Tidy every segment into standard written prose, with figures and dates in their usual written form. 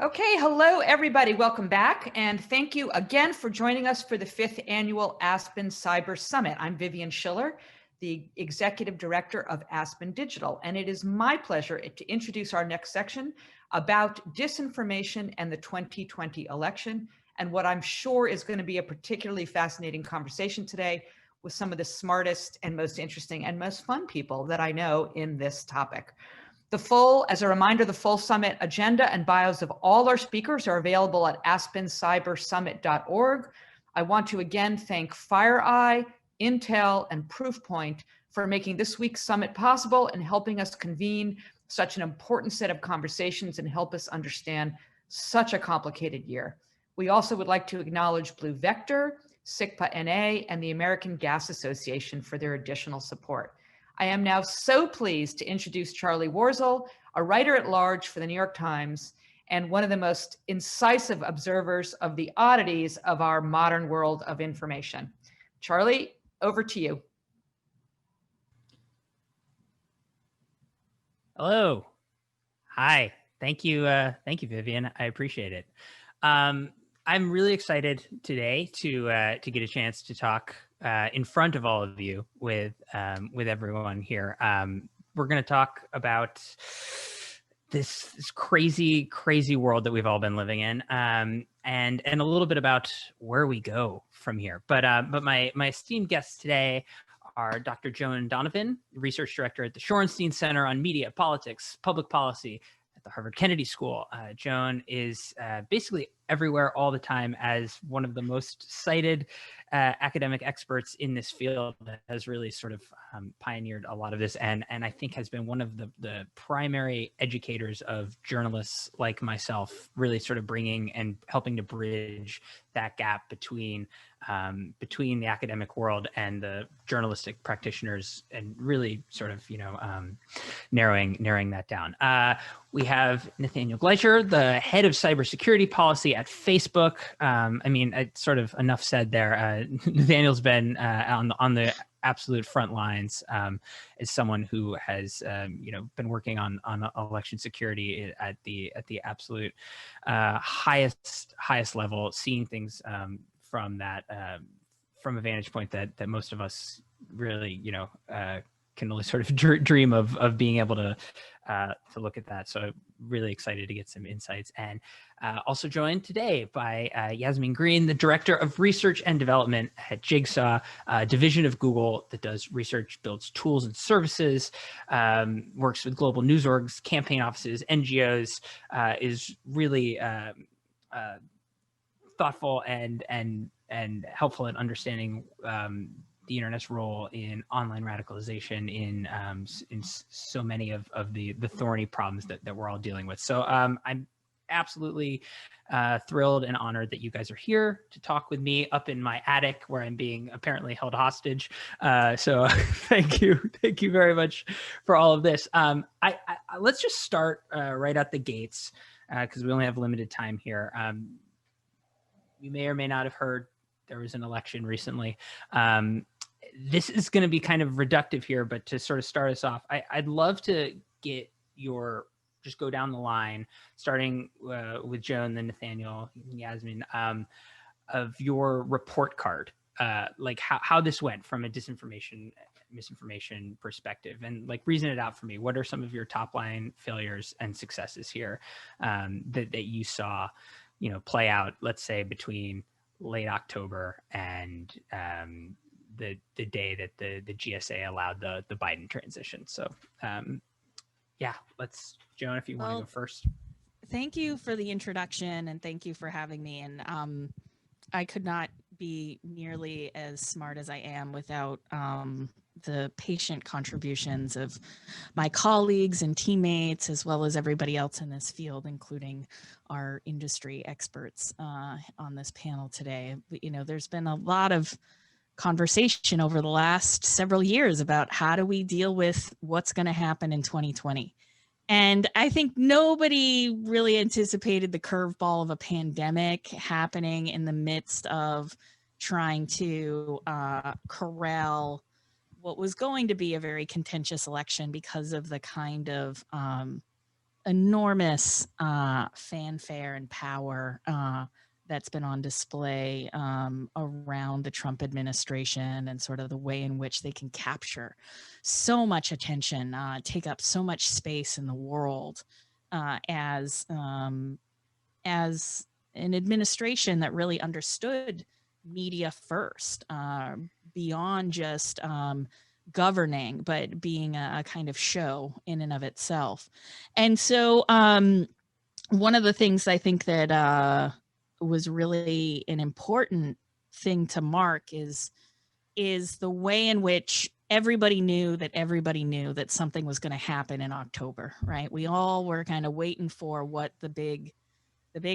Okay, hello everybody, welcome back. And thank you again for joining us for the 5th annual Aspen Cyber Summit. I'm Vivian Schiller, the Executive Director of Aspen Digital. And it is my pleasure to introduce our next section about disinformation and the 2020 election, and what I'm sure is going to be a particularly fascinating conversation today with some of the smartest and most interesting and most fun people that I know in this topic. As a reminder, the full summit agenda and bios of all our speakers are available at aspencybersummit.org. I want to again thank FireEye, Intel, and Proofpoint for making this week's summit possible and helping us convene such an important set of conversations and help us understand such a complicated year. We also would like to acknowledge Blue Vector, SIGPA NA, and the American Gas Association for their additional support. I am now so pleased to introduce Charlie Warzel, a writer at large for the New York Times and one of the most incisive observers of the oddities of our modern world of information. Charlie, over to you. Hello. Hi. Thank you, Vivian. I appreciate it. I'm really excited today to get a chance to talk in front of all of you with everyone here. We're going to talk about this crazy world that we've all been living in, and a little bit about where we go from here. But my esteemed guests today are Dr. Joan Donovan, Research Director at the Shorenstein Center on Media, Politics, Public Policy at the Harvard Kennedy School. Joan is basically everywhere all the time as one of the most cited academic experts in this field that has really sort of pioneered a lot of this, and I think has been one of the primary educators of journalists like myself, really sort of bringing and helping to bridge that gap between the academic world and the journalistic practitioners, and really sort of narrowing that down. We have Nathaniel Gleicher, the head of cybersecurity policy at Facebook. I mean, it's sort of enough said there. Nathaniel's been on the absolute front lines as someone who has been working on election security at the absolute highest level, seeing things from a vantage point that most of us really can only sort of dream of being able to look at that. So really excited to get some insights, and also joined today by Yasmin Green, the Director of Research and Development at Jigsaw, a division of Google that does research, builds tools and services, works with global news orgs, campaign offices, NGOs, is really thoughtful and helpful in understanding the internet's role in online radicalization in so many of the thorny problems that we're all dealing with. So I'm absolutely thrilled and honored that you guys are here to talk with me up in my attic where I'm being apparently held hostage. So thank you very much for all of this. Let's just start right at the gates because we only have limited time here. You may or may not have heard there was an election recently. This is going to be kind of reductive here, but to sort of start us off, I'd love to get just go down the line, starting with Joan, then Nathaniel, Yasmin, of your report card, like how this went from a misinformation perspective, and like reason it out for me. What are some of your top line failures and successes here that you saw, play out, let's say between late October and the day that the GSA allowed the Biden transition. So yeah, Joan, if you want to go first. Thank you for the introduction, and thank you for having me. And I could not be nearly as smart as I am without the patient contributions of my colleagues and teammates, as well as everybody else in this field, including our industry experts on this panel today. There's been a lot of conversation over the last several years about how do we deal with what's going to happen in 2020. And I think nobody really anticipated the curveball of a pandemic happening in the midst of trying to corral what was going to be a very contentious election because of the kind of enormous fanfare and power that's been on display around the Trump administration and sort of the way in which they can capture so much attention, take up so much space in the world as an administration that really understood media first, beyond just governing, but being a kind of show in and of itself. And so one of the things I think that was really an important thing to mark is the way in which everybody knew that something was going to happen in October, right? We all were kind of waiting for what the big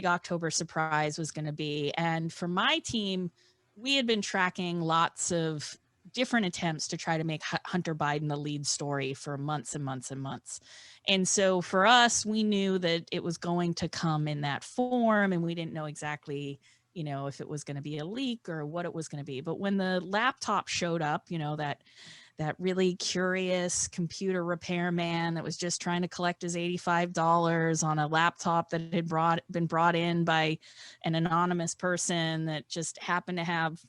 October surprise was going to be. And for my team, we had been tracking lots of different attempts to try to make Hunter Biden the lead story for months and months and months. And so for us, we knew that it was going to come in that form, and we didn't know exactly, if it was going to be a leak or what it was going to be. But when the laptop showed up, that really curious computer repairman that was just trying to collect his $85 on a laptop that had been brought in by an anonymous person that just happened to have,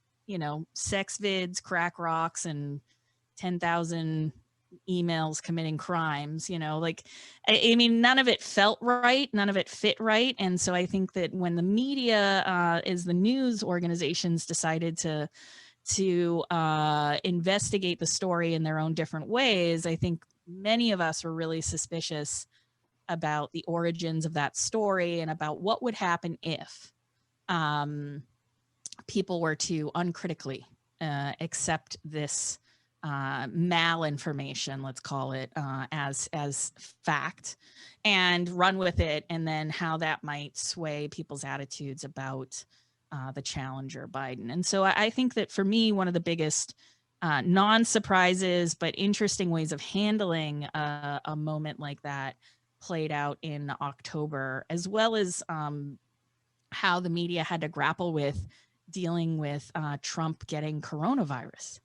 sex vids, crack rocks, and 10,000 emails committing crimes, I mean, none of it felt right. None of it fit right. And so I think that when the media, as the news organizations decided to investigate the story in their own different ways, I think many of us were really suspicious about the origins of that story and about what would happen if people were to uncritically accept this malinformation, let's call it, as fact, and run with it, and then how that might sway people's attitudes about the challenger Biden. And so I think that for me, one of the biggest non-surprises but interesting ways of handling a moment like that played out in October, as well as how the media had to grapple with dealing with Trump getting coronavirus.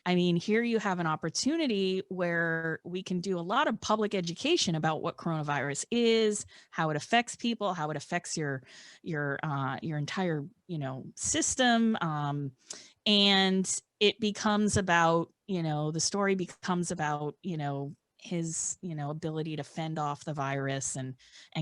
I mean, here you have an opportunity where we can do a lot of public education about what coronavirus is, how it affects people, how it affects your entire, system. And it becomes about, the story becomes about, his, ability to fend off the virus and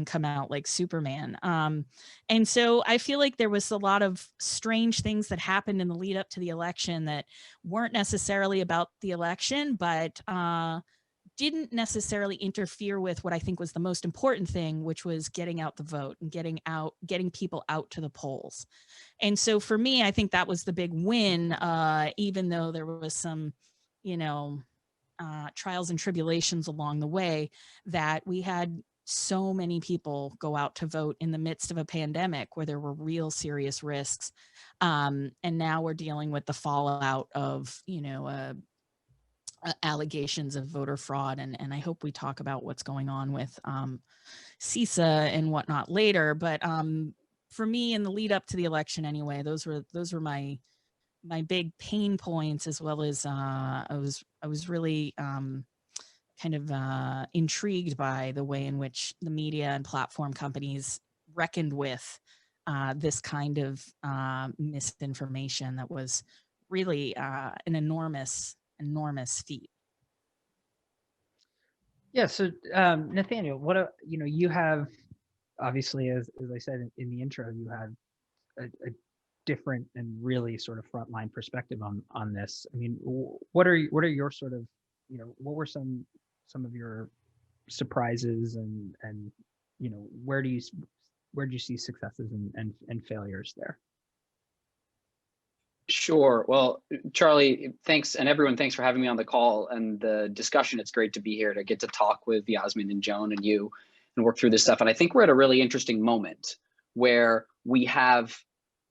come out like Superman. And so I feel like there was a lot of strange things that happened in the lead up to the election that weren't necessarily about the election, but didn't necessarily interfere with what I think was the most important thing, which was getting out the vote and getting people out to the polls. And so for me, I think that was the big win, even though there was some, trials and tribulations along the way, that we had so many people go out to vote in the midst of a pandemic where there were real serious risks. And now we're dealing with the fallout of, allegations of voter fraud. And I hope we talk about what's going on with CISA and whatnot later. But for me, in the lead up to the election anyway, those were my big pain points, as well as I was really kind of intrigued by the way in which the media and platform companies reckoned with this kind of misinformation that was really an enormous feat. Yeah. So, Nathaniel, you have, obviously, as I said in the intro, you have a different and really sort of frontline perspective on this. I mean, what are your sort of, what were some of your surprises and where do you see successes and failures there? Sure. Well, Charlie, thanks, and everyone, thanks for having me on the call and the discussion. It's great to be here to get to talk with Yasmin and Joan and you and work through this stuff. And I think we're at a really interesting moment where we have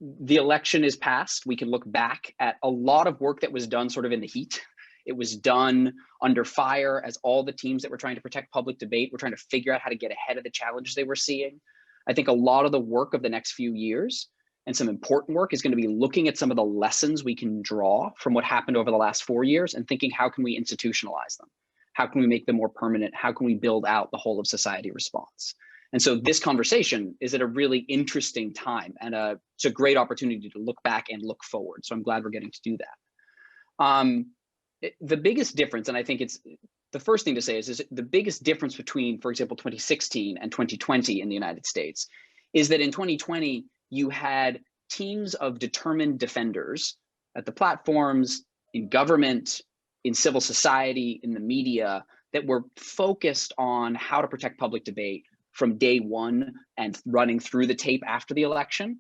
the election is passed. We can look back at a lot of work that was done sort of in the heat. It was done under fire as all the teams that were trying to protect public debate were trying to figure out how to get ahead of the challenges they were seeing. I think a lot of the work of the next few years and some important work is going to be looking at some of the lessons we can draw from what happened over the last 4 years and thinking, how can we institutionalize them? How can we make them more permanent? How can we build out the whole of society response? And so this conversation is at a really interesting time, and it's a great opportunity to look back and look forward. So I'm glad we're getting to do that. The biggest difference, and I think it's the first thing to say is the biggest difference between, for example, 2016 and 2020 in the United States is that in 2020, you had teams of determined defenders at the platforms, in government, in civil society, in the media, that were focused on how to protect public debate from day one and running through the tape after the election.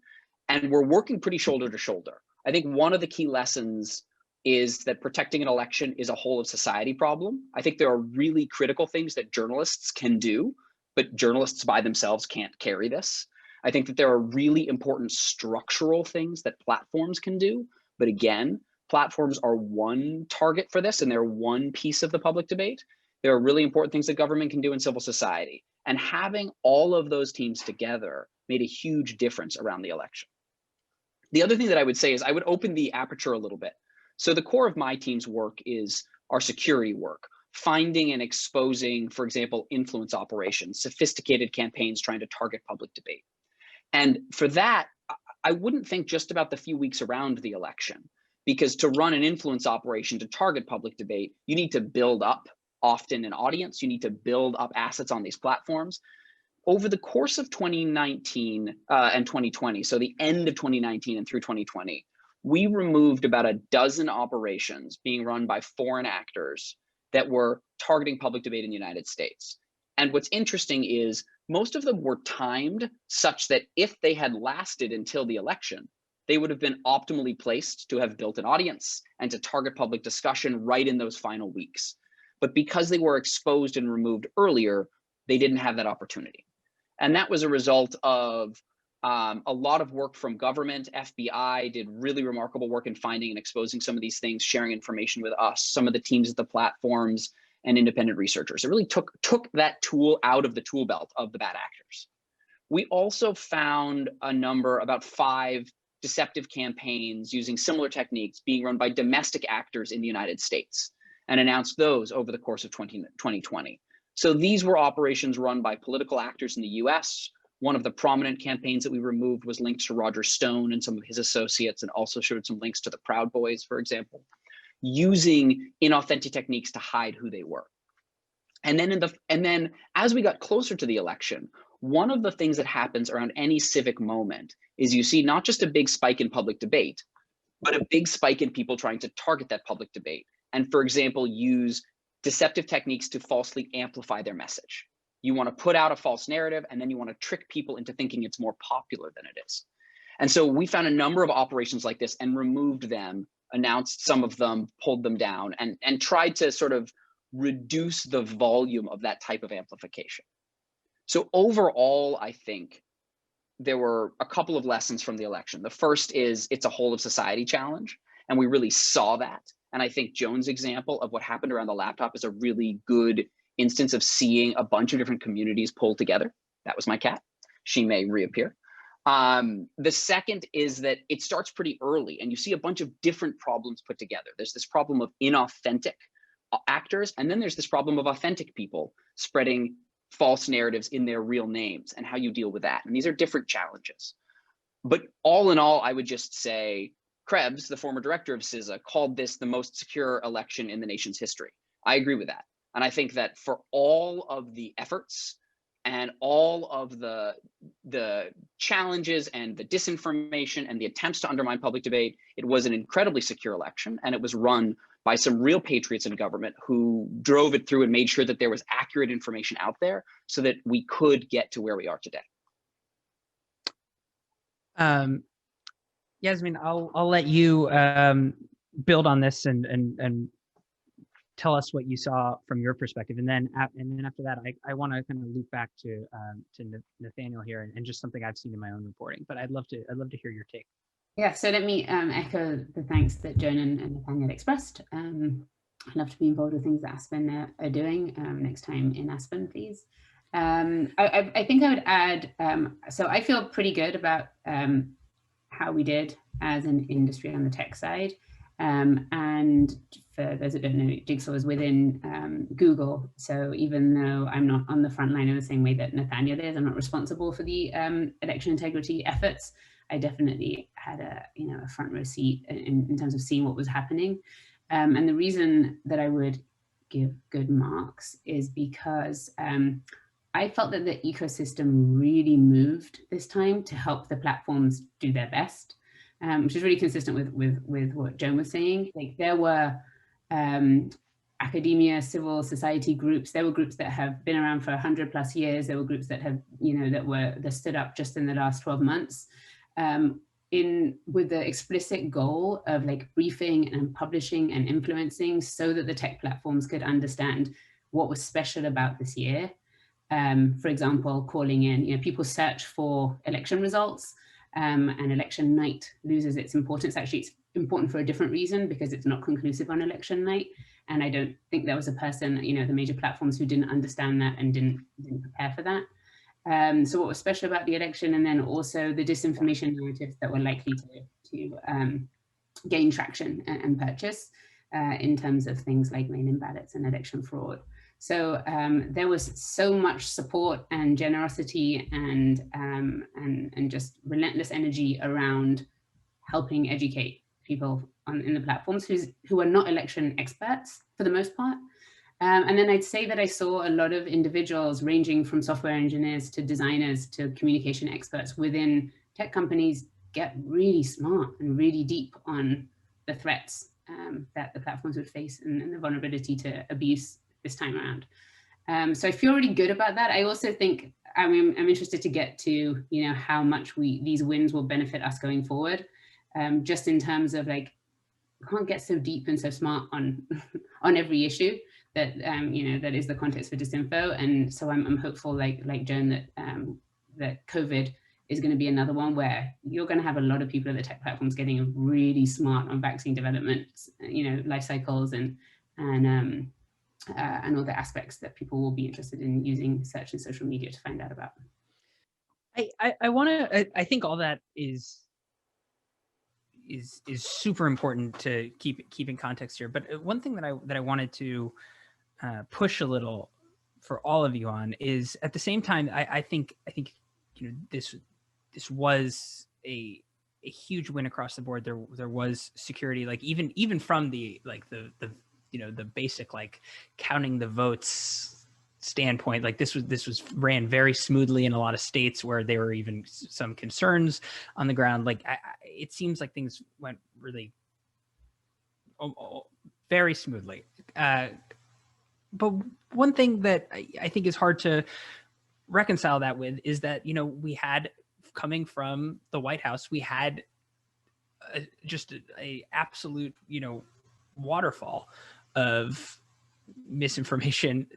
And we're working pretty shoulder to shoulder. I think one of the key lessons is that protecting an election is a whole of society problem. I think there are really critical things that journalists can do, but journalists by themselves can't carry this. I think that there are really important structural things that platforms can do, but again, platforms are one target for this and they're one piece of the public debate. There are really important things that government can do in civil society. And having all of those teams together made a huge difference around the election. The other thing that I would say is I would open the aperture a little bit. So the core of my team's work is our security work, finding and exposing, for example, influence operations, sophisticated campaigns trying to target public debate. And for that, I wouldn't think just about the few weeks around the election, because to run an influence operation to target public debate, you need to build up often an audience, you need to build up assets on these platforms. Over the course of 2019 and 2020, so the end of 2019 and through 2020, we removed about a dozen operations being run by foreign actors that were targeting public debate in the United States. And what's interesting is most of them were timed such that if they had lasted until the election, they would have been optimally placed to have built an audience and to target public discussion right in those final weeks. But because they were exposed and removed earlier, they didn't have that opportunity. And that was a result of a lot of work from government. FBI did really remarkable work in finding and exposing some of these things, sharing information with us, some of the teams at the platforms, and independent researchers. It really took that tool out of the tool belt of the bad actors. We also found about 5 deceptive campaigns using similar techniques being run by domestic actors in the United States, and announced those over the course of 2020. So these were operations run by political actors in the US. One of the prominent campaigns that we removed was linked to Roger Stone and some of his associates, and also showed some links to the Proud Boys, for example, using inauthentic techniques to hide who they were. And then as we got closer to the election, one of the things that happens around any civic moment is you see not just a big spike in public debate, but a big spike in people trying to target that public debate. And for example, use deceptive techniques to falsely amplify their message. You want to put out a false narrative, and then you want to trick people into thinking it's more popular than it is. And so we found a number of operations like this and removed them, announced some of them, pulled them down, and tried to sort of reduce the volume of that type of amplification. So overall, I think there were a couple of lessons from the election. The first is it's a whole of society challenge, and we really saw that. And I think Joan's example of what happened around the laptop is a really good instance of seeing a bunch of different communities pull together. That was my cat. She may reappear. The second is that it starts pretty early, and you see a bunch of different problems put together. There's this problem of inauthentic actors, and then there's this problem of authentic people spreading false narratives in their real names, and how you deal with that. And these are different challenges. But all in all, I would just say, Krebs, the former director of CISA, called this the most secure election in the nation's history. I agree with that. And I think that for all of the efforts and all of the challenges and the disinformation and the attempts to undermine public debate, it was an incredibly secure election, and it was run by some real patriots in government who drove it through and made sure that there was accurate information out there so that we could get to where we are today. Yasmin, I'll let you build on this and tell us what you saw from your perspective, and then after that, I want to kind of loop back to Nathaniel here and just something I've seen in my own reporting. But I'd love to hear your take. Yeah, so let me echo the thanks that Joan and Nathaniel expressed. I'd love to be involved with things that Aspen are doing next time in Aspen, please. I think I would add, so I feel pretty good about how we did as an industry on the tech side. And for those that don't know, Jigsaw is within Google. So even though I'm not on the front line in the same way that Nathaniel is, I'm not responsible for the election integrity efforts. I definitely had a front row seat in terms of seeing what was happening. And the reason that I would give good marks is because I felt that the ecosystem really moved this time to help the platforms do their best. Which is really consistent with what Joan was saying. Like there were academia, civil society groups. There were groups that have been around for 100+ years. There were groups that have, that stood up just in the last 12 months, with the explicit goal of like briefing and publishing and influencing, so that the tech platforms could understand what was special about this year. For example, calling in, people search for election results. And election night loses its importance. Actually, it's important for a different reason, because it's not conclusive on election night. And I don't think there was a person, the major platforms, who didn't understand that and didn't prepare for that. So what was special about the election, and then also the disinformation narratives that were likely to gain traction and purchase in terms of things like mail-in ballots and election fraud. So there was so much support and generosity and just relentless energy around helping educate people in the platforms who are not election experts for the most part. And then I'd say that I saw a lot of individuals ranging from software engineers to designers to communication experts within tech companies get really smart and really deep on the threats that the platforms would face and the vulnerability to abuse this time around. So I feel really good about that. I also think, I'm interested to get to, how much these wins will benefit us going forward. Just in terms of like, we can't get so deep and so smart on every issue that, that is the context for disinfo. And so I'm hopeful, like Joan, that COVID is going to be another one where you're going to have a lot of people at the tech platforms getting really smart on vaccine development, life cycles and other aspects that people will be interested in using search and social media to find out about. I think all that is super important to keep in context here. But one thing that I wanted to push a little for all of you on is, at the same time, I think this was a huge win across the board. There was security, like even from the basic like counting the votes standpoint. Like this was ran very smoothly in a lot of states where there were even some concerns on the ground. Like it seems like things went really very smoothly. But one thing that I think is hard to reconcile that with is that, we had, coming from the White House, we had just a absolute, waterfall of misinformation,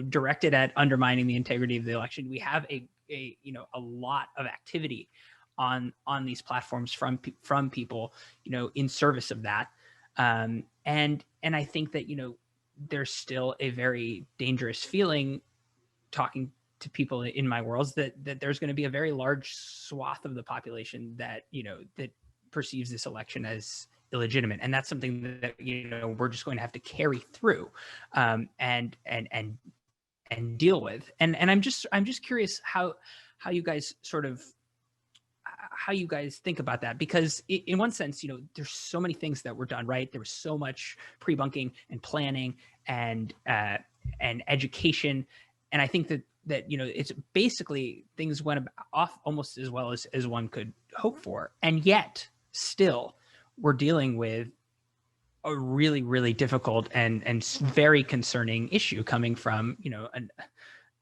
directed at undermining the integrity of the election. We have a lot of activity on these platforms from people, in service of that. And I think that, there's still a very dangerous feeling, talking to people in my worlds, that there's going to be a very large swath of the population that, that perceives this election as illegitimate. And that's something that, we're just going to have to carry through and deal with. And I'm just curious how you guys how you guys think about that, because in one sense, there's so many things that were done right. There was so much pre-bunking and planning and education. And I think that it's basically things went off almost as well as one could hope for. And yet still we're dealing with a really, really difficult and very concerning issue coming from,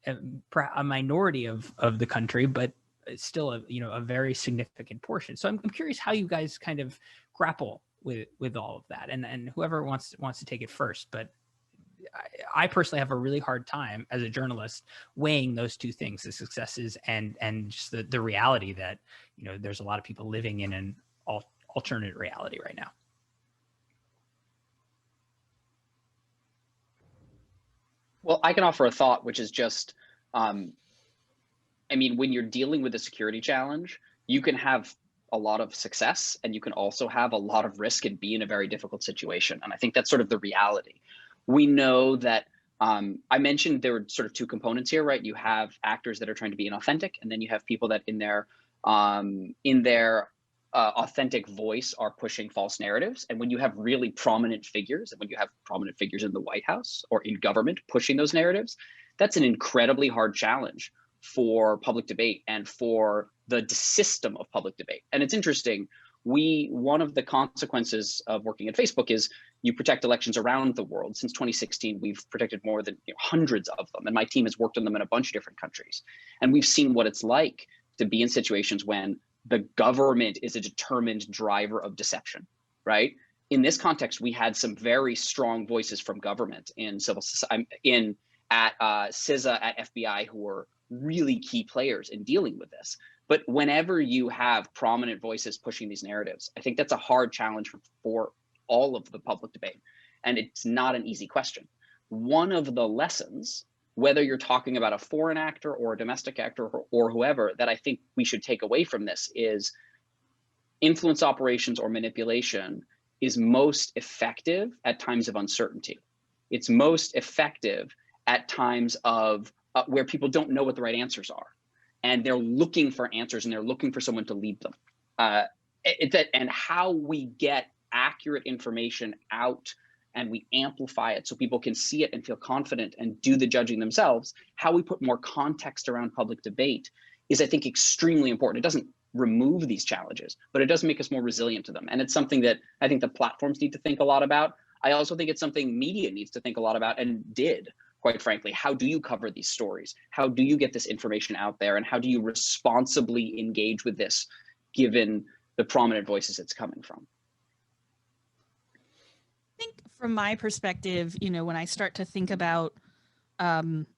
a minority of the country, but it's still a very significant portion. So I'm curious how you guys kind of grapple with all of that, and whoever wants to take it first. But I personally have a really hard time as a journalist weighing those two things, the successes and just the reality that, there's a lot of people living in an alternate reality right now. Well, I can offer a thought, which is just, when you're dealing with a security challenge, you can have a lot of success, and you can also have a lot of risk and be in a very difficult situation. And I think that's sort of the reality. We know that I mentioned there were sort of two components here, right? You have actors that are trying to be inauthentic, and then you have people that in their authentic voice are pushing false narratives. And when you have really prominent figures, and when you have prominent figures in the White House or in government pushing those narratives, that's an incredibly hard challenge for public debate and for the system of public debate. And it's interesting, one of the consequences of working at Facebook is you protect elections around the world. Since 2016, we've protected more than hundreds of them. And my team has worked on them in a bunch of different countries. And we've seen what it's like to be in situations when the government is a determined driver of deception, right? In this context, we had some very strong voices from government in civil society, at CISA, at FBI, who were really key players in dealing with this. But whenever you have prominent voices pushing these narratives, I think that's a hard challenge for all of the public debate. And it's not an easy question. One of the lessons, whether you're talking about a foreign actor or a domestic actor or whoever, that I think we should take away from this is influence operations or manipulation is most effective at times of uncertainty. It's most effective at times of where people don't know what the right answers are, and they're looking for answers, and they're looking for someone to lead them. And how we get accurate information out and we amplify it so people can see it and feel confident and do the judging themselves, how we put more context around public debate is, I think, extremely important. It doesn't remove these challenges, but it does make us more resilient to them. And it's something that I think the platforms need to think a lot about. I also think it's something media needs to think a lot about, and did, quite frankly. How do you cover these stories? How do you get this information out there? And how do you responsibly engage with this, given the prominent voices it's coming from? I think from my perspective, when I start to think about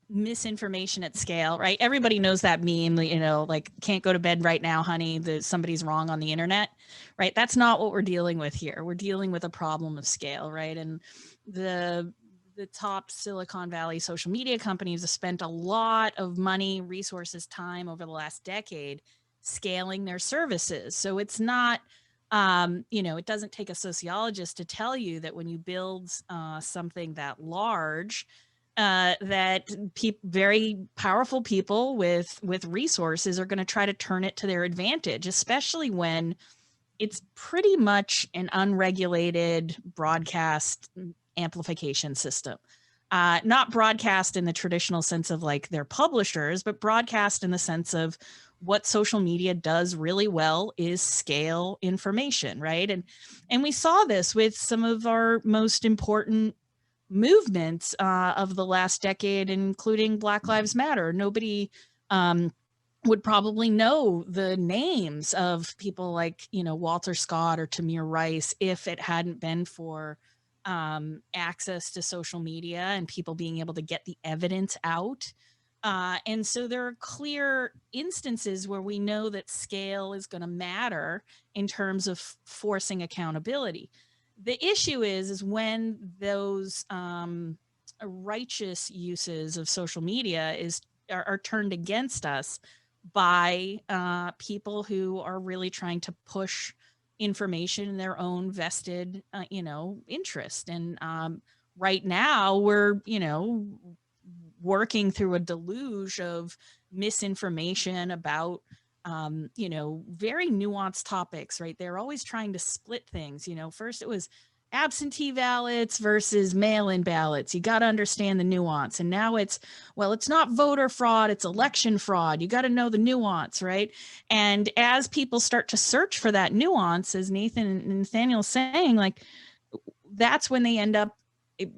misinformation at scale, right? Everybody knows that meme, like, can't go to bed right now, honey, somebody's wrong on the internet, right? That's not what we're dealing with here. We're dealing with a problem of scale, right? And the top Silicon Valley social media companies have spent a lot of money, resources, time over the last decade scaling their services. So it's not, it doesn't take a sociologist to tell you that when you build something that large, that very powerful people with resources are going to try to turn it to their advantage, especially when it's pretty much an unregulated broadcast amplification system. Not broadcast in the traditional sense of like they're publishers, but broadcast in the sense of what social media does really well is scale information, right? And we saw this with some of our most important movements of the last decade, including Black Lives Matter. Nobody would probably know the names of people like, Walter Scott or Tamir Rice if it hadn't been for access to social media and people being able to get the evidence out. And so there are clear instances where we know that scale is going to matter in terms of forcing accountability. The issue is when those righteous uses of social media are turned against us by people who are really trying to push information in their own vested, interest. And right now we're, working through a deluge of misinformation about, very nuanced topics, right? They're always trying to split things. First it was absentee ballots versus mail-in ballots. You got to understand the nuance. And now it's not voter fraud, it's election fraud. You got to know the nuance, right? And as people start to search for that nuance, as Nathaniel's saying, like, that's when they end up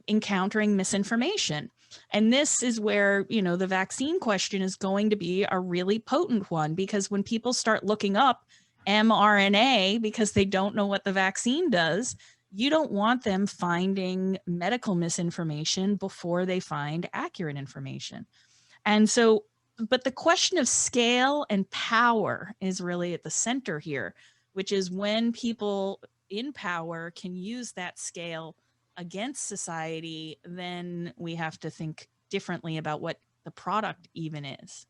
encountering misinformation. And this is where, the vaccine question is going to be a really potent one, because when people start looking up mRNA because they don't know what the vaccine does, you don't want them finding medical misinformation before they find accurate information. And so, but the question of scale and power is really at the center here, which is when people in power can use that scale against society, then we have to think differently about what the product even is.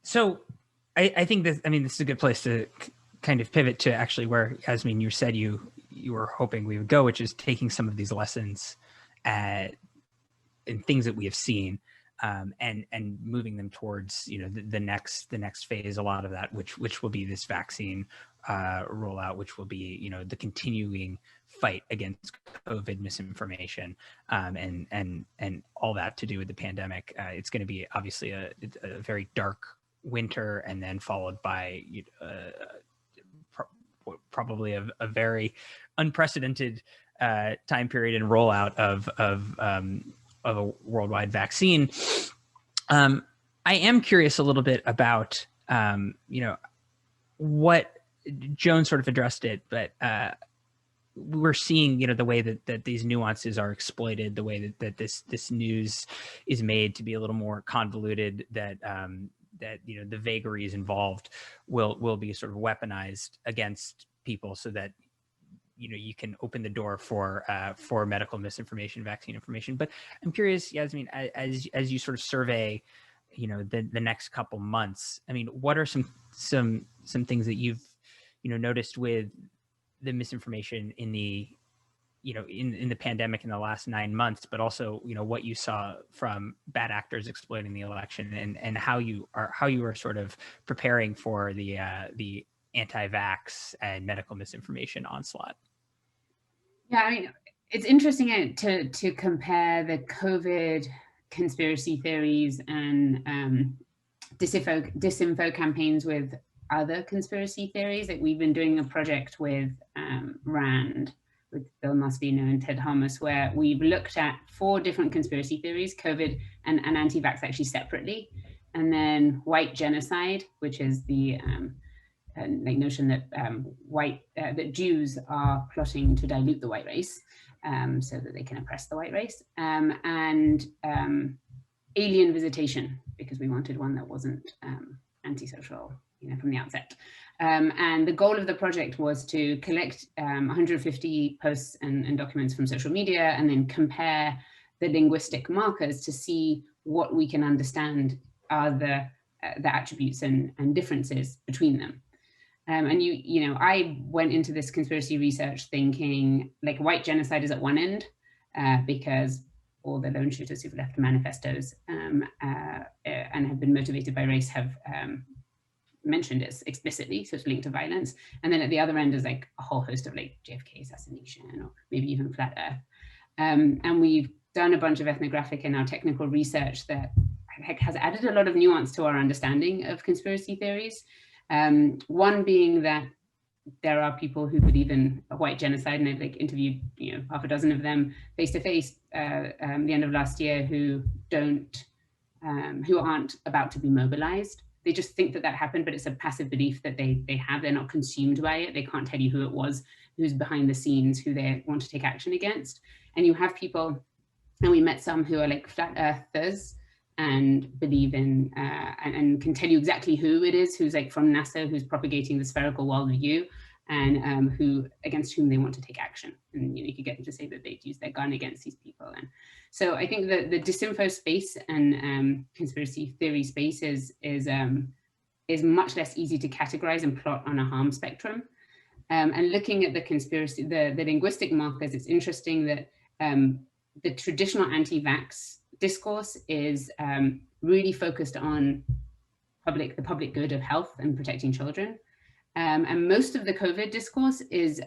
So I think that, I mean, this is a good place to kind of pivot to actually where, Yasmin, you said you were hoping we would go, which is taking some of these lessons and things that we have seen, and moving them towards, you know, the next phase, a lot of that, which will be this vaccine rollout, which will be, you know, the continuing fight against COVID misinformation, and all that to do with the pandemic. It's going to be obviously a very dark winter, and then followed by probably a very unprecedented time period and rollout of a worldwide vaccine. I am curious a little bit about, you know, what Joan sort of addressed it, but we're seeing, you know, the way that these nuances are exploited, the way that this news is made to be a little more convoluted, that you know, the vagaries involved will be sort of weaponized against people, so that, you know, you can open the door for medical misinformation, vaccine information. But I'm curious, Yasmin, as you sort of survey, you know, the next couple months, I mean, what are some things that you've, you know, noticed with the misinformation in the, you know, in the pandemic in the last 9 months, but also, you know, what you saw from bad actors exploiting the election, and how you are sort of preparing for the anti-vax and medical misinformation onslaught? Yeah, I mean, it's interesting to compare the COVID conspiracy theories and disinfo campaigns with other conspiracy theories. Like, we've been doing a project with RAND, with Bill Mossvino and Ted Thomas, where we've looked at 4 different conspiracy theories, COVID and anti-vax actually separately, and then white genocide, which is the like notion that that Jews are plotting to dilute the white race, so that they can oppress the white race, and alien visitation, because we wanted one that wasn't antisocial, you know, from the outset. And the goal of the project was to collect 150 posts and documents from social media, and then compare the linguistic markers to see what we can understand are the attributes and differences between them. And you know, I went into this conspiracy research thinking like white genocide is at one end, because all the lone shooters who've left manifestos and have been motivated by race have mentioned it explicitly, so it's linked to violence. And then at the other end is like a whole host of like JFK assassination, or maybe even flat Earth. And we've done a bunch of ethnographic and now technical research that has added a lot of nuance to our understanding of conspiracy theories. One being that there are people who believe in a white genocide, and I've like interviewed, you know, half a dozen of them face to face the end of last year, who aren't about to be mobilized. They just think that happened, but it's a passive belief that they have. They're not consumed by it. They can't tell you who it was, who's behind the scenes, who they want to take action against. And you have people, and we met some who are like flat earthers and believe in and can tell you exactly who it is, who's like from NASA, who's propagating the spherical worldview, and who against whom they want to take action. And you know, you could get them to say that they'd use their gun against these people. And so I think that the disinfo space and conspiracy theory space is much less easy to categorize and plot on a harm spectrum. And looking at the conspiracy, the linguistic markers, it's interesting that the traditional anti-vax discourse is really focused on the public good of health and protecting children. And most of the COVID discourse is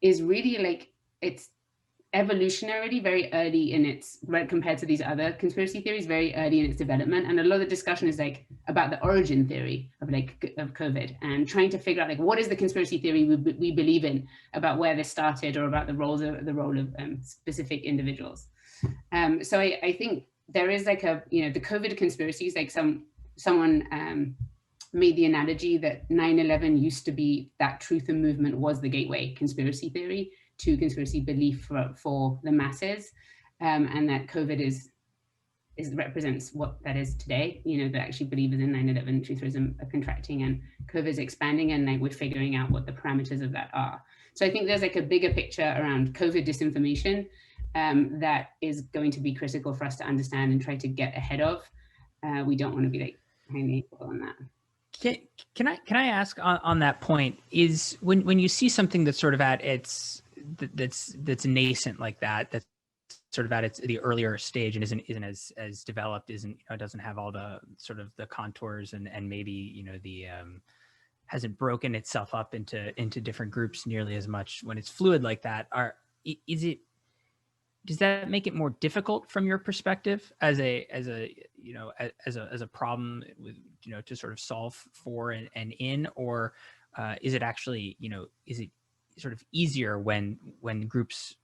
really like, it's evolutionarily very early in its, right, compared to these other conspiracy theories, very early in its development. And a lot of the discussion is like about the origin theory of COVID, and trying to figure out like, what is the conspiracy theory we believe in about where this started, or about the role of specific individuals. So I think there is like a, you know, the COVID conspiracies, like someone made the analogy that 9/11 used to be that truth and movement was the gateway conspiracy theory to conspiracy belief for the masses, and that COVID represents what that is today. You know, that actually believers in 9/11 trutherism are contracting, and COVID is expanding, and like we're figuring out what the parameters of that are. So I think there's like a bigger picture around COVID disinformation that is going to be critical for us to understand and try to get ahead of. We don't want to be like behind the eight ball on that. Can I ask on that point, is when you see something that's sort of at its that's nascent like that, that's sort of at the earlier stage and isn't as developed, doesn't have all the sort of the contours and maybe the hasn't broken itself up into different groups nearly as much, when it's fluid like that, does that make it more difficult from your perspective as a problem with, to sort of solve for and in, or is it actually, is it sort of easier when groups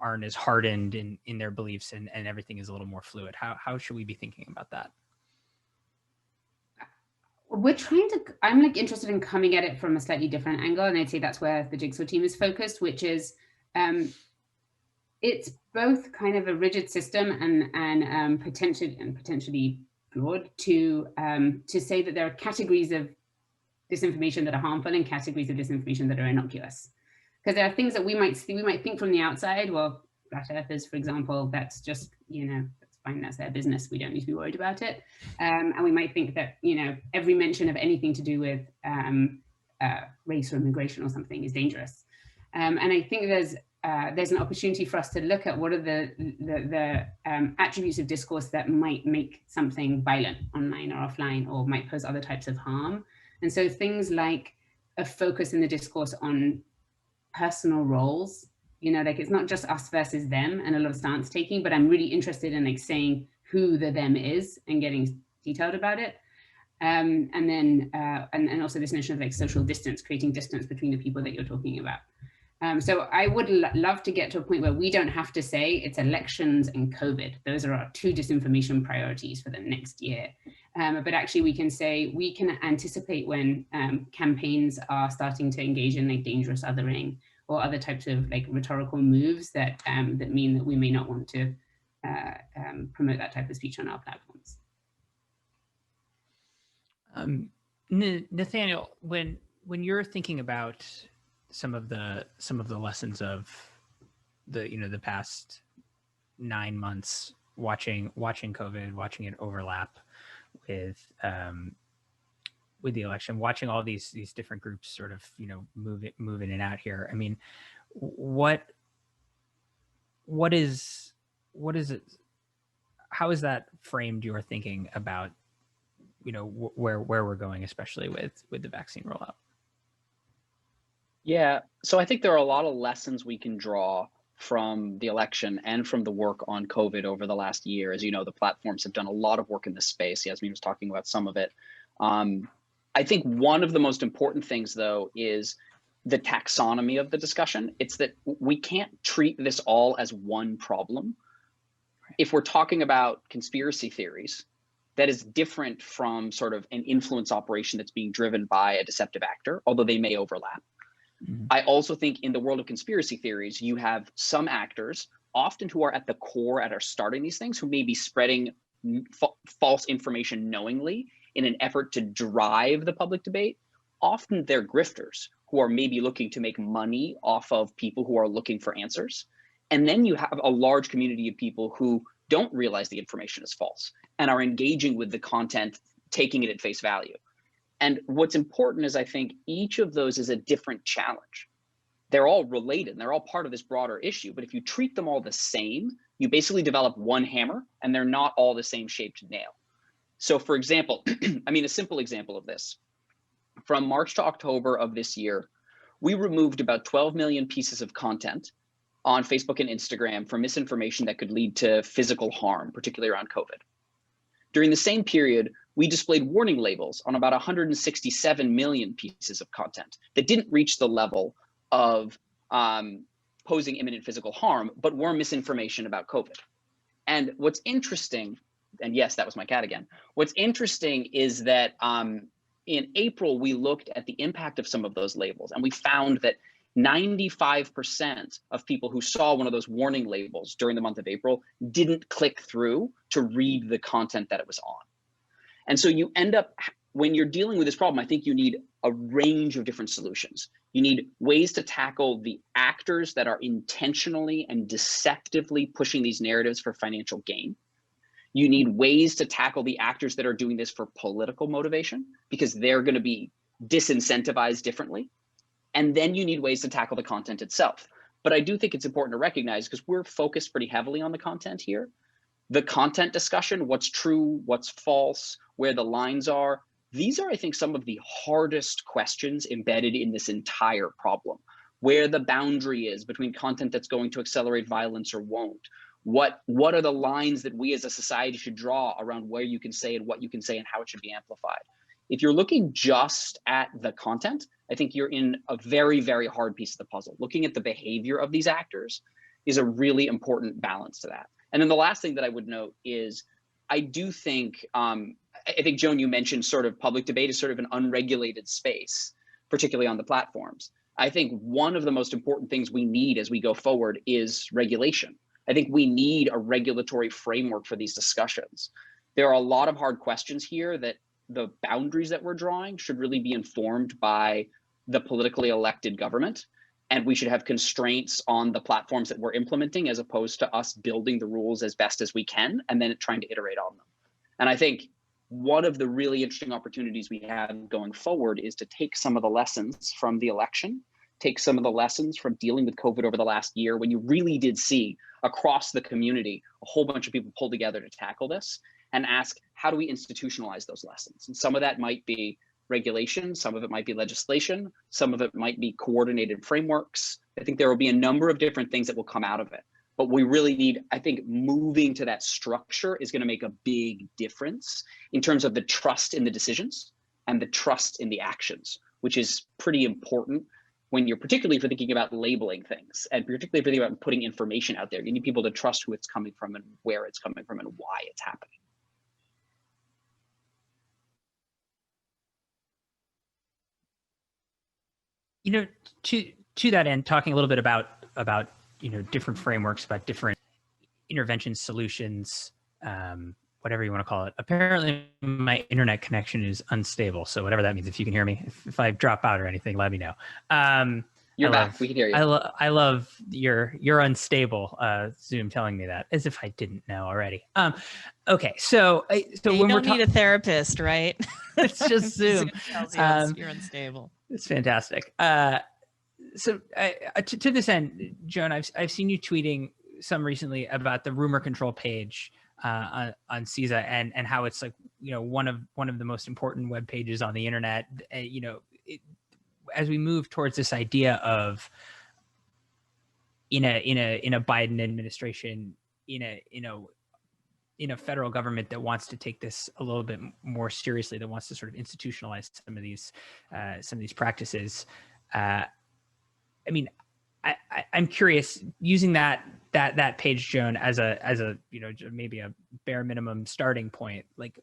aren't as hardened in their beliefs and everything is a little more fluid? How should we be thinking about that? I'm interested in coming at it from a slightly different angle, and I'd say that's where the Jigsaw team is focused, which is it's both kind of a rigid system and potentially flawed to say that there are categories of disinformation that are harmful and categories of disinformation that are innocuous. Because there are things that we might think from the outside, well, flat earthers, for example, that's just, that's fine, that's their business, we don't need to be worried about it. And we might think that, every mention of anything to do with race or immigration or something is dangerous. And I think there's an opportunity for us to look at what are the attributes of discourse that might make something violent online or offline, or might pose other types of harm. And so things like a focus in the discourse on personal roles, like it's not just us versus them and a lot of stance taking, but I'm really interested in saying who the them is and getting detailed about it. And then also this notion of social distance, creating distance between the people that you're talking about. So I would love to get to a point where we don't have to say it's elections and COVID. Those are our two disinformation priorities for the next year. But actually we can say, we can anticipate when campaigns are starting to engage in dangerous othering or other types of rhetorical moves that mean that we may not want to promote that type of speech on our platforms. Nathaniel, when you're thinking about some of the lessons of the past 9 months, watching COVID, watching it overlap with the election, watching all these different groups sort of move in and out here. I mean, what is it? How has that framed your thinking about where we're going, especially with the vaccine rollout? Yeah, so I think there are a lot of lessons we can draw from the election and from the work on COVID over the last year. As you know, the platforms have done a lot of work in this space. Yasmin was talking about some of it. I think one of the most important things, though, is the taxonomy of the discussion. It's that we can't treat this all as one problem. If we're talking about conspiracy theories, that is different from sort of an influence operation that's being driven by a deceptive actor, although they may overlap. I also think in the world of conspiracy theories, you have some actors, often who are at the core, are starting these things, who may be spreading false information knowingly in an effort to drive the public debate. Often they're grifters who are maybe looking to make money off of people who are looking for answers. And then you have a large community of people who don't realize the information is false and are engaging with the content, taking it at face value. And what's important is I think each of those is a different challenge. They're all related and they're all part of this broader issue. But if you treat them all the same, you basically develop one hammer and they're not all the same shaped nail. So for example, a simple example of this, from March to October of this year, we removed about 12 million pieces of content on Facebook and Instagram for misinformation that could lead to physical harm, particularly around COVID. During the same period, we displayed warning labels on about 167 million pieces of content that didn't reach the level of posing imminent physical harm, but were misinformation about COVID. And what's interesting, and yes, that was my cat again. What's interesting is that in April, we looked at the impact of some of those labels, and we found that 95% of people who saw one of those warning labels during the month of April didn't click through to read the content that it was on. And so you end up, when you're dealing with this problem, I think you need a range of different solutions. You need ways to tackle the actors that are intentionally and deceptively pushing these narratives for financial gain. You need ways to tackle the actors that are doing this for political motivation, because they're going to be disincentivized differently. And then you need ways to tackle the content itself. But I do think it's important to recognize, because we're focused pretty heavily on the content here, the content discussion, what's true, what's false, where the lines are, these are, I think, some of the hardest questions embedded in this entire problem. Where the boundary is between content that's going to accelerate violence or won't. What are the lines that we as a society should draw around where you can say and what you can say and how it should be amplified? If you're looking just at the content, I think you're in a very, very hard piece of the puzzle. Looking at the behavior of these actors is a really important balance to that. And then the last thing that I would note is, I do think, I think, Joan, you mentioned sort of public debate is sort of an unregulated space, particularly on the platforms. I think one of the most important things we need as we go forward is regulation. I think we need a regulatory framework for these discussions. There are a lot of hard questions here that the boundaries that we're drawing should really be informed by the politically elected government. And we should have constraints on the platforms that we're implementing, as opposed to us building the rules as best as we can and then trying to iterate on them. And I think one of the really interesting opportunities we have going forward is to take some of the lessons from the election, take some of the lessons from dealing with COVID over the last year, when you really did see across the community a whole bunch of people pull together to tackle this, and ask, how do we institutionalize those lessons? And some of that might be regulation, some of it might be legislation, some of it might be coordinated frameworks. I think there will be a number of different things that will come out of it. But we really need, I think, moving to that structure is going to make a big difference in terms of the trust in the decisions and the trust in the actions, which is pretty important when you're, particularly if you're thinking about labeling things, and particularly if you're thinking about putting information out there. You need people to trust who it's coming from and where it's coming from and why it's happening. You know, to that end, talking a little bit about different frameworks, about different intervention solutions, whatever you want to call it. Apparently, my internet connection is unstable, so whatever that means. If you can hear me, if I drop out or anything, let me know. You're back. We can hear you. I love you're unstable. Zoom telling me that, as if I didn't know already. Okay, so you when don't need a therapist, right? It's just Zoom. Zoom tells you you're unstable. It's fantastic. So to this end, Joan, I've seen you tweeting some recently about the rumor control page on CISA and how it's like, one of the most important web pages on the internet. As we move towards this idea of in a Biden administration, in a federal government that wants to take this a little bit more seriously, that wants to sort of institutionalize some of these practices. I'm curious, using that page, Joan, as a maybe a bare minimum starting point. Like,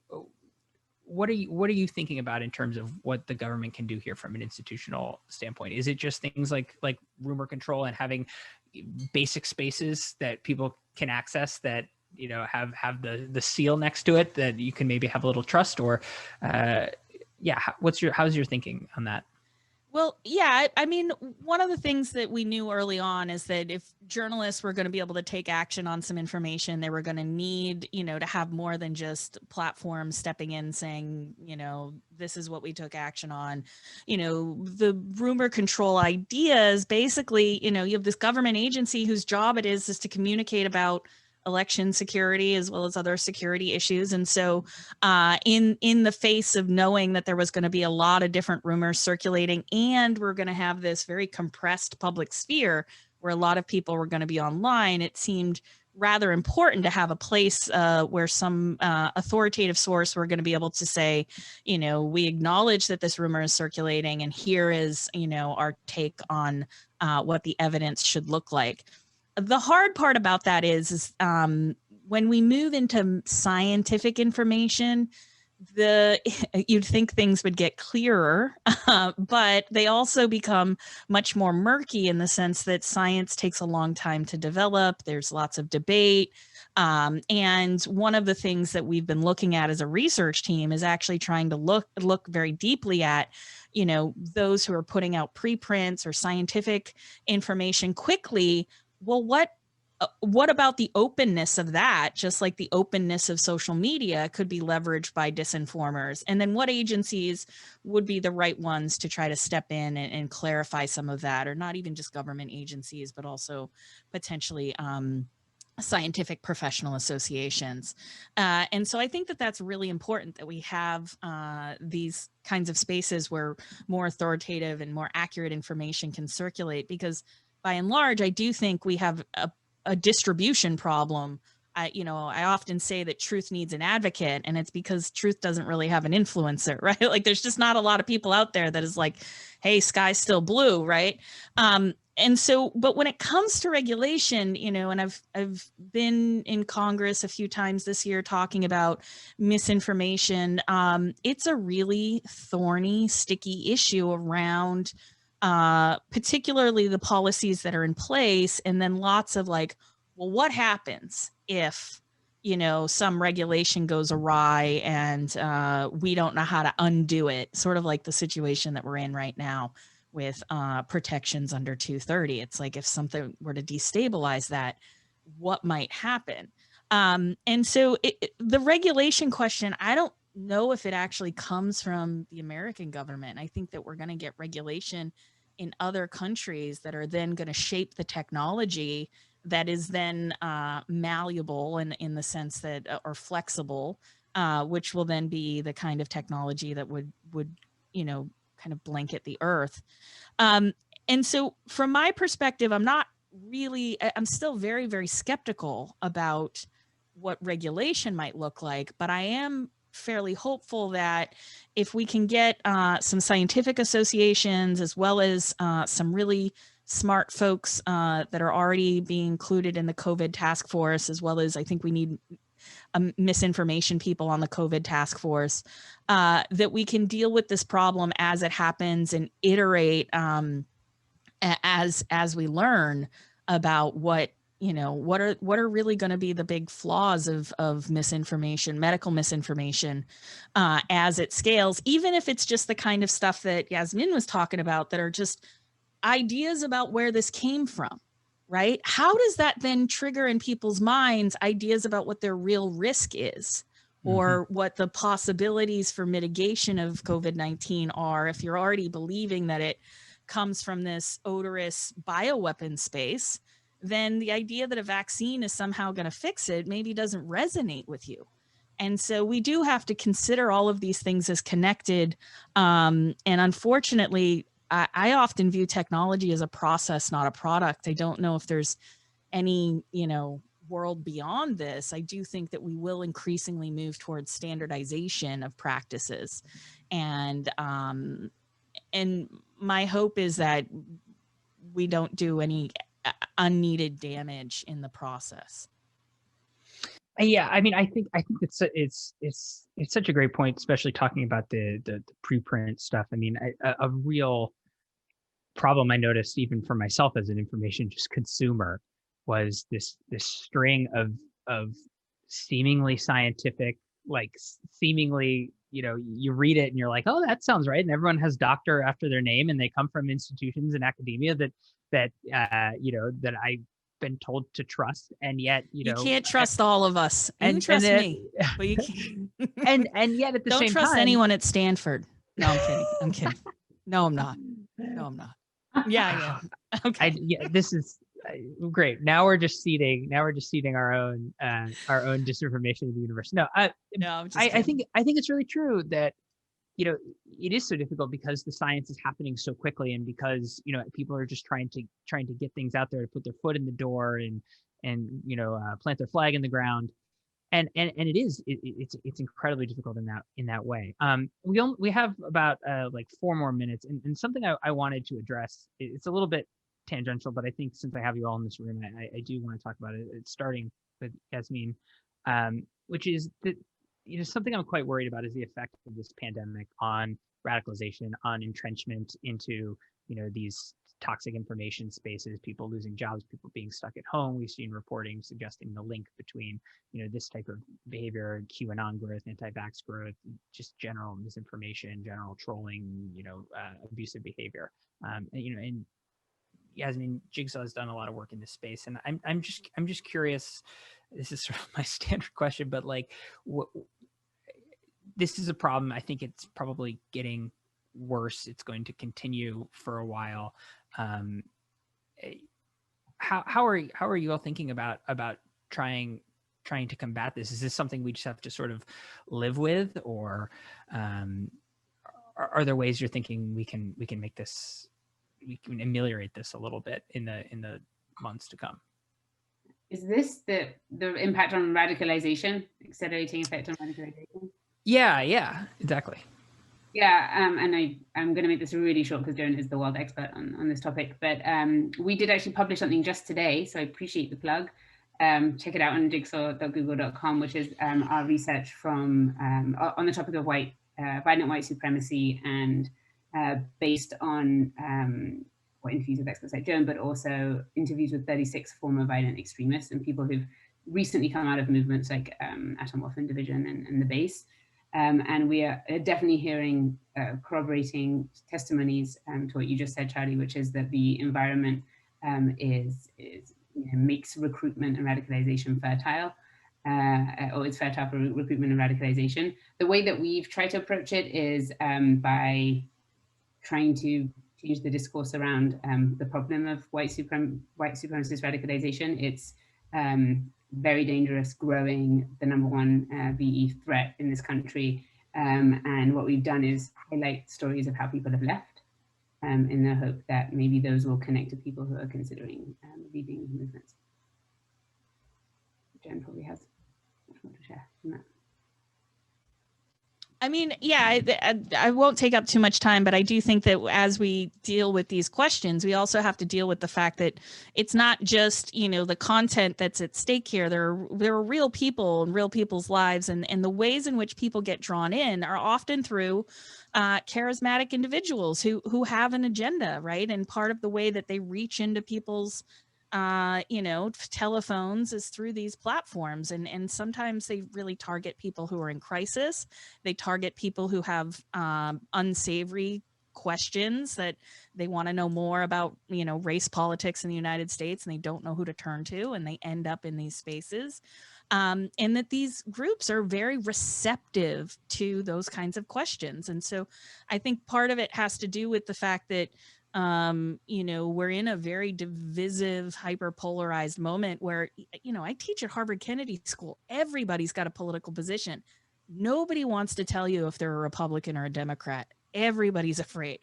what are you thinking about in terms of what the government can do here from an institutional standpoint? Is it just things like rumor control and having basic spaces that people can access that have the seal next to it that you can maybe have a little trust, or how's your thinking on that? Well, yeah, I mean, one of the things that we knew early on is that if journalists were going to be able to take action on some information, they were going to need, to have more than just platforms stepping in saying, this is what we took action on. The rumor control idea is basically, you have this government agency whose job it is to communicate about election security as well as other security issues. And so in the face of knowing that there was going to be a lot of different rumors circulating, and we're going to have this very compressed public sphere where a lot of people were going to be online, it seemed rather important to have a place where some authoritative source were going to be able to say, we acknowledge that this rumor is circulating, and here is, our take on what the evidence should look like. The hard part about that is when we move into scientific information, you'd think things would get clearer, but they also become much more murky in the sense that science takes a long time to develop. There's lots of debate. And one of the things that we've been looking at as a research team is actually trying to look very deeply at, those who are putting out preprints or scientific information quickly. Well, what what about the openness of that? Just like the openness of social media could be leveraged by disinformers. And then what agencies would be the right ones to try to step in and clarify some of that, or not even just government agencies, but also potentially scientific professional associations. And so I think that that's really important, that we have these kinds of spaces where more authoritative and more accurate information can circulate, because by and large, I do think we have a distribution problem. I often say that truth needs an advocate, and it's because truth doesn't really have an influencer, right? Like there's just not a lot of people out there that is like, hey, sky's still blue, right? And so, but when it comes to regulation, and I've been in Congress a few times this year talking about misinformation. It's a really thorny, sticky issue around particularly the policies that are in place, and then lots of like, well, what happens if some regulation goes awry and we don't know how to undo it, sort of like the situation that we're in right now with protections under 230. It's like, if something were to destabilize that, what might happen? And so the regulation question, I don't know if it actually comes from the American government. I think that we're going to get regulation in other countries that are then going to shape the technology that is then malleable in the sense that, or flexible, which will then be the kind of technology that would kind of blanket the earth. And so from my perspective, I'm still very, very skeptical about what regulation might look like, but I am fairly hopeful that if we can get some scientific associations, as well as some really smart folks that are already being included in the COVID task force, as well as I think we need misinformation people on the COVID task force, that we can deal with this problem as it happens and iterate as we learn about what are really going to be the big flaws of misinformation, medical misinformation, as it scales, even if it's just the kind of stuff that Yasmin was talking about, that are just ideas about where this came from, right? How does that then trigger in people's minds ideas about what their real risk is, or what the possibilities for mitigation of COVID-19 are, if you're already believing that it comes from this odorous bioweapon space? Then the idea that a vaccine is somehow going to fix it maybe doesn't resonate with you. And so we do have to consider all of these things as connected. And unfortunately, I often view technology as a process, not a product. I don't know if there's any, world beyond this. I do think that we will increasingly move towards standardization of practices. And my hope is that we don't do any unneeded damage in the process. Yeah, I mean, I think it's such a great point, especially talking about the preprint stuff. I mean, a real problem I noticed even for myself as an information just consumer was this string of seemingly scientific, like seemingly, you read it and you're like, oh, that sounds right, and everyone has doctor after their name, and they come from institutions in academia that I've been told to trust, and yet you can't trust all of us. And trust me, but you can't. and yet at the don't same trust time, anyone at Stanford. No, I'm kidding. I'm kidding. No, I'm not. Yeah. Okay. This is great. Now we're just seeding our own disinformation in the universe. No, I'm just I think it's really true that it is so difficult because the science is happening so quickly, and because people are just trying to get things out there to put their foot in the door and plant their flag in the ground, and it's incredibly difficult in that way. We have about like 4 more minutes, and something I wanted to address. It's a little bit tangential, but I think since I have you all in this room, I do want to talk about it. It's starting with Yasmin, which is that something I'm quite worried about is the effect of this pandemic on radicalization, on entrenchment into these toxic information spaces, people losing jobs, people being stuck at home. We've seen reporting suggesting the link between this type of behavior, QAnon growth, anti-vax growth, just general misinformation, general trolling, abusive behavior, and Yasmin, Jigsaw has done a lot of work in this space, and I'm just curious. This is sort of my standard question, but like, this is a problem. I think it's probably getting worse. It's going to continue for a while. How are you all thinking about trying to combat this? Is this something we just have to sort of live with, or are there ways you're thinking we can make this, we can ameliorate this a little bit in the months to come? Is this the impact on radicalization, accelerating effect on radicalization? Yeah, exactly. Yeah, and I'm going to make this really short because Joan is the world expert on this topic. But we did actually publish something just today, so I appreciate the plug. Check it out on jigsaw.google.com, which is our research from on the topic of violent white supremacy, and based on interviews with experts like Joan, but also interviews with 36 former violent extremists and people who've recently come out of movements like Atom Waffen Division and the Base. And we are definitely hearing corroborating testimonies to what you just said, Charlie, which is that the environment makes recruitment and radicalization fertile, or it's fertile for recruitment and radicalization. The way that we've tried to approach it is by trying to change the discourse around the problem of white supremacist radicalization. It's very dangerous, growing, the #1 VE threat in this country. And what we've done is highlight stories of how people have left in the hope that maybe those will connect to people who are considering leaving movements. Jen probably has much more to share on that. I mean, yeah, I won't take up too much time, but I do think that as we deal with these questions, we also have to deal with the fact that it's not just, the content that's at stake here. There are real people and real people's lives, and the ways in which people get drawn in are often through charismatic individuals who have an agenda, right? And part of the way that they reach into people's telephones is through these platforms, and sometimes they really target people who are in crisis. They target people who have unsavory questions that they want to know more about, race politics in the United States, and they don't know who to turn to, and they end up in these spaces. And that these groups are very receptive to those kinds of questions. And so I think part of it has to do with the fact that we're in a very divisive, hyper-polarized moment where, I teach at Harvard Kennedy School. Everybody's got a political position. Nobody wants to tell you if they're a Republican or a Democrat. Everybody's afraid.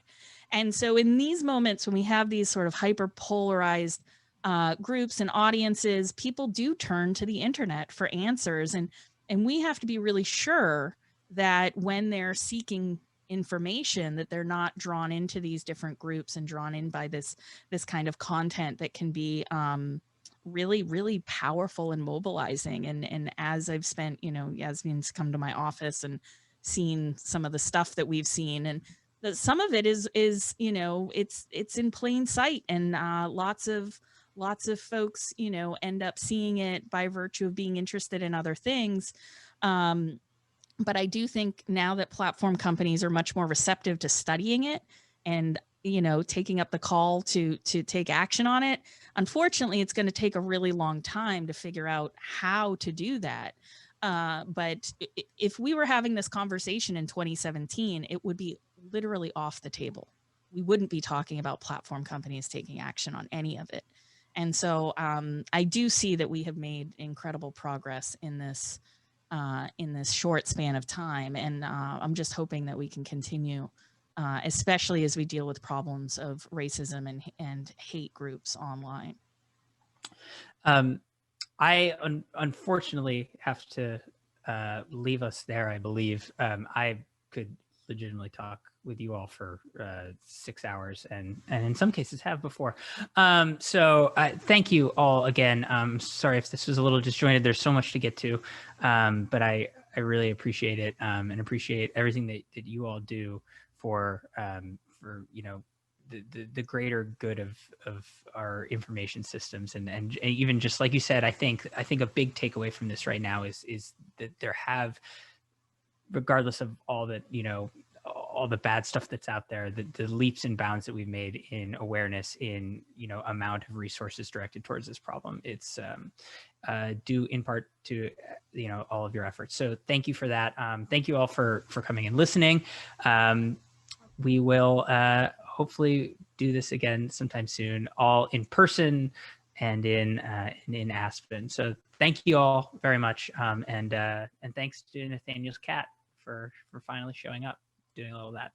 And so in these moments when we have these sort of hyper-polarized groups and audiences, people do turn to the internet for answers. And we have to be really sure that when they're seeking information, that they're not drawn into these different groups and drawn in by this kind of content that can be really, really powerful and mobilizing. And as I've spent, Yasmin's come to my office and seen some of the stuff that we've seen, and some of it is it's in plain sight, and lots of folks end up seeing it by virtue of being interested in other things. But I do think now that platform companies are much more receptive to studying it and, taking up the call to take action on it, unfortunately, it's going to take a really long time to figure out how to do that. But if we were having this conversation in 2017, it would be literally off the table. We wouldn't be talking about platform companies taking action on any of it. And so I do see that we have made incredible progress in this short span of time. And I'm just hoping that we can continue, especially as we deal with problems of racism and hate groups online. I unfortunately have to leave us there, I believe. I could legitimately talk with you all for 6 hours, and in some cases have before. So thank you all again. Sorry if this was a little disjointed. There's so much to get to, but I really appreciate it, and appreciate everything that you all do for the greater good of our information systems, and even just like you said, I think a big takeaway from this right now is that there have, regardless of all that, all the bad stuff that's out there, the leaps and bounds that we've made in awareness, in, you know, amount of resources directed towards this problem. It's due in part to, you know, all of your efforts. So thank you for that. Thank you all for coming and listening. We will hopefully do this again sometime soon, all in person and in Aspen. So thank you all very much, and thanks to Nathaniel's cat for finally showing up, doing all of that.